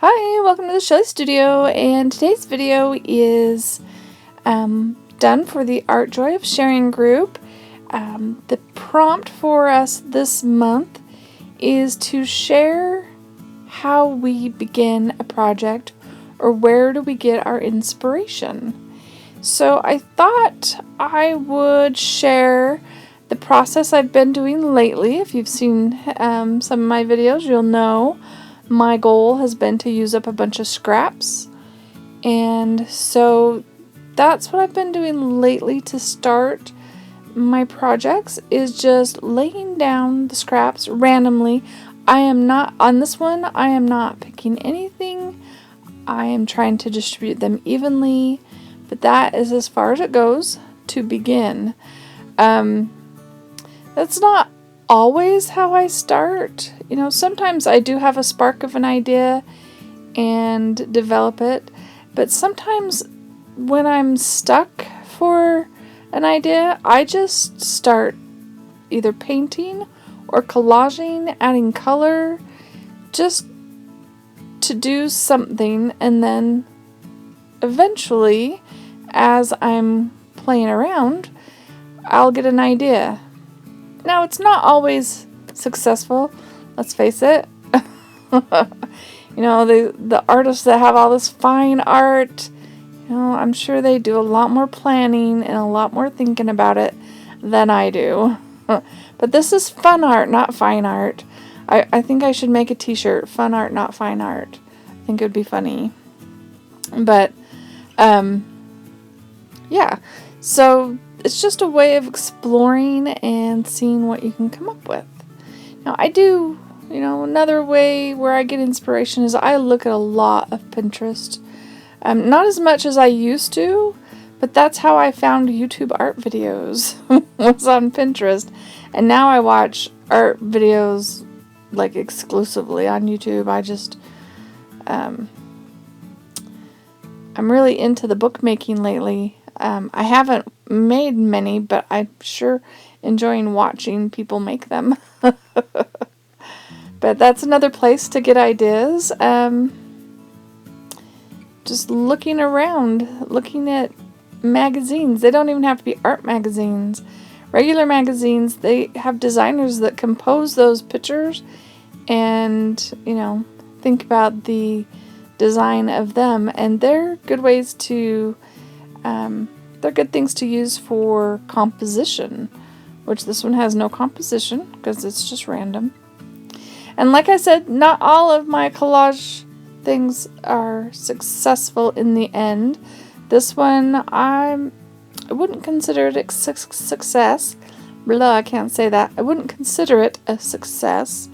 Hi, welcome to the Shelly Studio, and today's video is done for the Art Joy of Sharing group. The prompt for us this month is to share how we begin a project or where do we get our inspiration. So I thought I would share the process I've been doing lately. If you've seen some of my videos, you'll know my goal has been to use up a bunch of scraps, and so that's what I've been doing lately to start my projects, is just laying down the scraps randomly. I am not picking anything. I am trying to distribute them evenly, but that is as far as it goes to begin. That's not always how I start. Sometimes I do have a spark of an idea and develop it, but sometimes when I'm stuck for an idea, I just start either painting or collaging, adding color, just to do something, and then eventually, as I'm playing around, I'll get an idea. Now, it's not always successful, let's face it. The artists that have all this fine art, I'm sure they do a lot more planning and a lot more thinking about it than I do. But this is fun art, not fine art. I think I should make a t-shirt, fun art, not fine art. I think it would be funny. But, yeah. So it's just a way of exploring and seeing what you can come up with. Now, I do, another way where I get inspiration is I look at a lot of Pinterest. Not as much as I used to, but that's how I found YouTube art videos, was on Pinterest. And now I watch art videos like exclusively on YouTube. I'm really into the bookmaking lately. I haven't made many, but I'm sure enjoying watching people make them. But that's another place to get ideas. Just looking around, looking at magazines. They don't even have to be art magazines. Regular magazines, they have designers that compose those pictures and, think about the design of them. And they're good ways to, they're good things to use for composition, which this one has no composition because it's just random. And like I said, not all of my collage things are successful in the end. This one, I wouldn't consider it a success. Blah, I can't say that. I wouldn't consider it a success,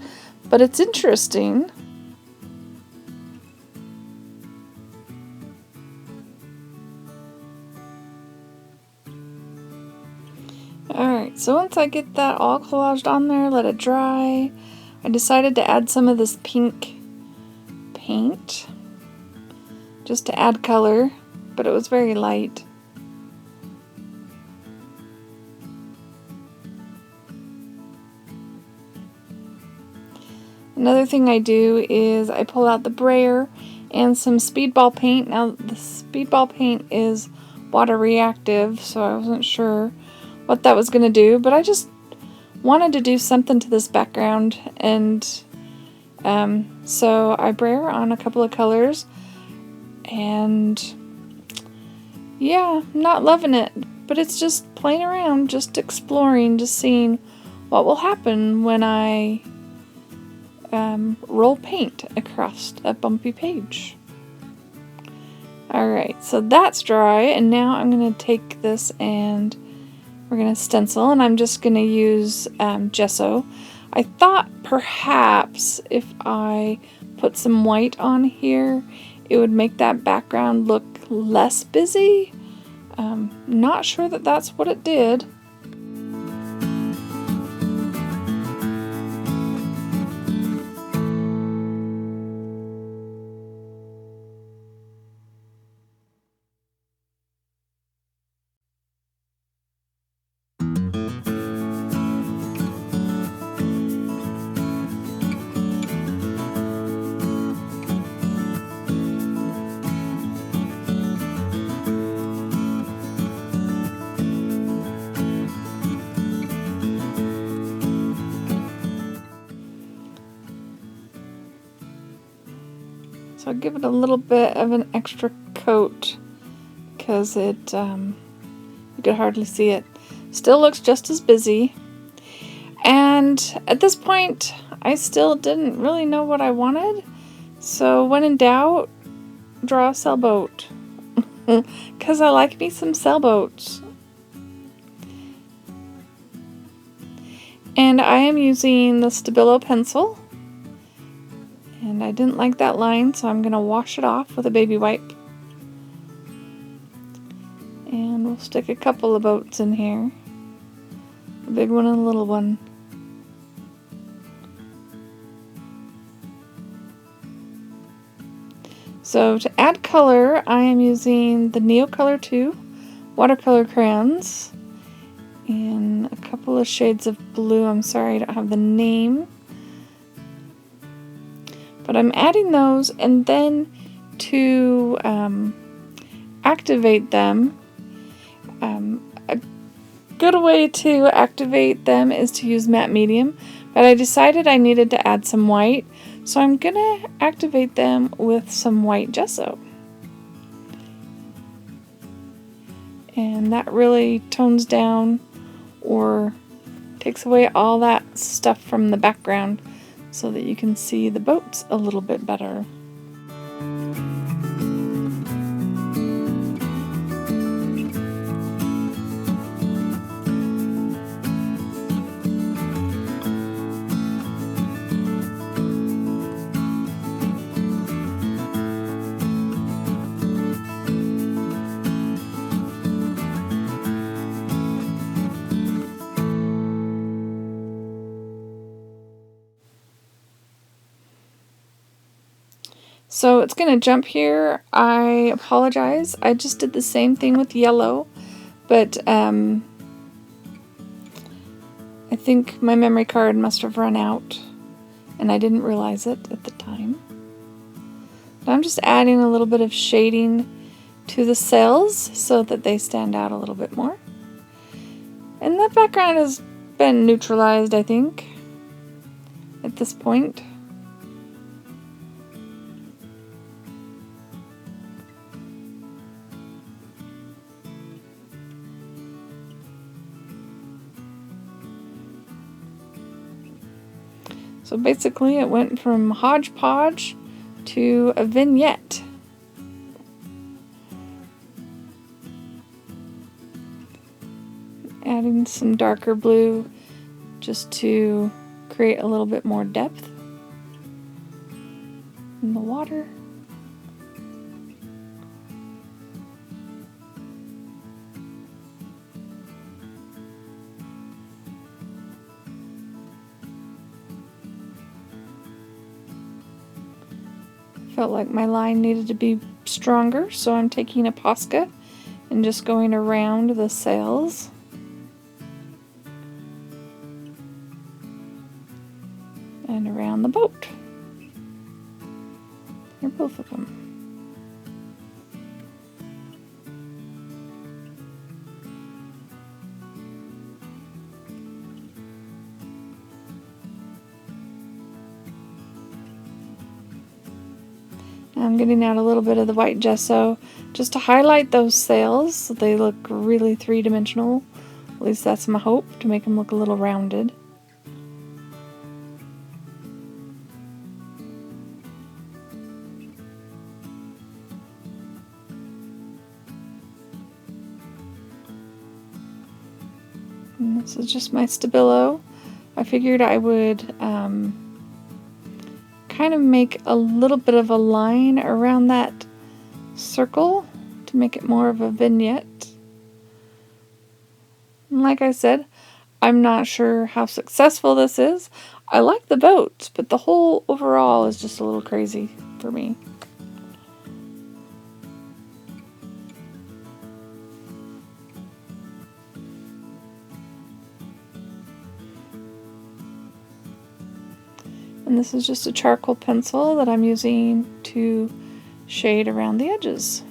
but it's interesting. Alright, so once I get that all collaged on there, let it dry, I decided to add some of this pink paint just to add color, but it was very light. Another thing I do is I pull out the brayer and some speedball paint. Now the speedball paint is water reactive, so I wasn't sure what that was going to do, but I just wanted to do something to this background, and so I brayer on a couple of colors, and yeah, I'm not loving it, but it's just playing around, just exploring, just seeing what will happen when I roll paint across a bumpy page. Alright, so that's dry, and now I'm going to take this and we're going to stencil, and I'm just going to use gesso. I thought perhaps if I put some white on here, it would make that background look less busy. Not sure that that's what it did. So I'll give it a little bit of an extra coat because it, you could hardly see it. Still looks just as busy. And at this point, I still didn't really know what I wanted. So when in doubt, draw a sailboat. Because I like me some sailboats. And I am using the Stabilo pencil. And I didn't like that line, so I'm going to wash it off with a baby wipe. And we'll stick a couple of boats in here. A big one and a little one. So to add color, I am using the Neocolor 2 watercolor crayons and a couple of shades of blue. I'm sorry I don't have the name. But I'm adding those, and then to activate them, a good way to activate them is to use matte medium, but I decided I needed to add some white, so I'm gonna activate them with some white gesso. And that really tones down or takes away all that stuff from the background so that you can see the boats a little bit better. So it's going to jump here. I apologize. I just did the same thing with yellow, but I think my memory card must have run out and I didn't realize it at the time. But I'm just adding a little bit of shading to the sails so that they stand out a little bit more. And that background has been neutralized, I think, at this point. So basically it went from hodgepodge to a vignette. Adding some darker blue just to create a little bit more depth in the water. Felt like my line needed to be stronger, so I'm taking a Posca and just going around the sails. And around the boat. Or both of them. I'm getting out a little bit of the white gesso just to highlight those sails so they look really three-dimensional. At least that's my hope, to make them look a little rounded. And this is just my Stabilo. I figured I would kind of make a little bit of a line around that circle to make it more of a vignette. And like I said, I'm not sure how successful this is. I like the boats, but the whole overall is just a little crazy for me. And this is just a charcoal pencil that I'm using to shade around the edges.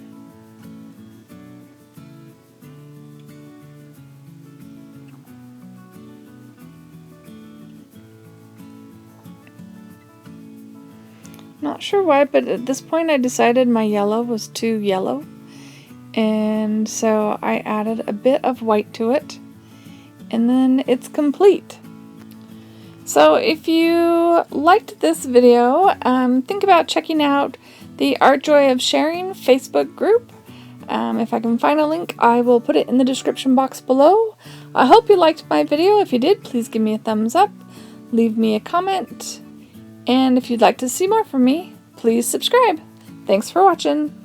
Not sure why, but at this point I decided my yellow was too yellow. And so I added a bit of white to it. And then it's complete. So if you liked this video, think about checking out the Art Joy of Sharing Facebook group. If I can find a link, I will put it in the description box below. I hope you liked my video. If you did, please give me a thumbs up, leave me a comment, and if you'd like to see more from me, please subscribe. Thanks for watching.